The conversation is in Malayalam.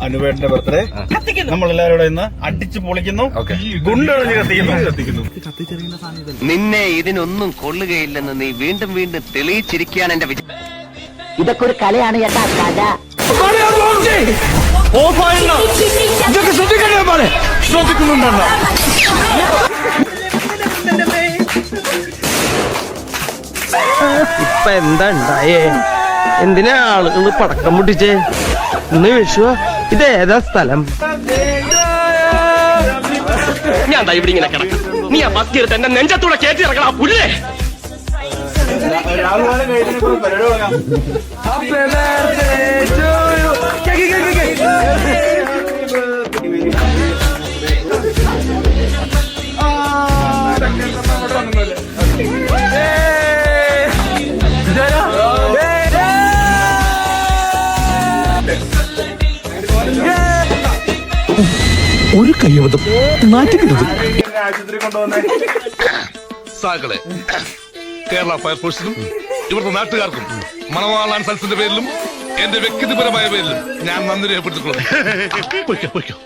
അനുവേട്ടന്റെ ബർത്ത്ഡേ നമ്മളെല്ലാവരും ഇന്ന് അടിച്ചു പൊളിക്കുന്നു, ഗുണ്ടൊഴിഞ്ഞ് കത്തിക്കുന്നു. നിന്നെ ഇതിനൊന്നും കൊള്ളുകയില്ലെന്ന് നീ വീണ്ടും വീണ്ടും തെളിയിച്ചിരിക്കുകയാണ് എന്റെ വിജയം. ഇതൊക്കെ ഒരു കലയാണ് ചേട്ടാ, കല. ശ്രദ്ധിക്കുന്നുണ്ടോ? ഇപ്പൊ എന്താ ഉണ്ടായേ? എന്തിനാ ആളുകൾ പടക്കം പൊട്ടിച്ചേ? ഇന്ന് വിഷുവാ. ഇതേതാ സ്ഥലം? ഞാൻ ഇവിടെ ഇങ്ങനെ കിടക്കും. നീ ആ ബസ് എടുത്ത് എന്റെ നെഞ്ചത്തൂടെ കയറ്റി ഇറങ്ങണം പുല്ലേ. ഒരു കയ്യബദ്ധം നാട്ടിക്കരുത്. സാക്കളെ, കേരള ഫയർഫോഴ്സിനും ഇവിടുത്തെ നാട്ടുകാർക്കും മണവാളാൻ സൽസിന്റെ പേരിലും എന്റെ വ്യക്തിപരമായ പേരിലും ഞാൻ നന്ദി രേഖപ്പെടുത്തിക്കൊള്ളുന്നു.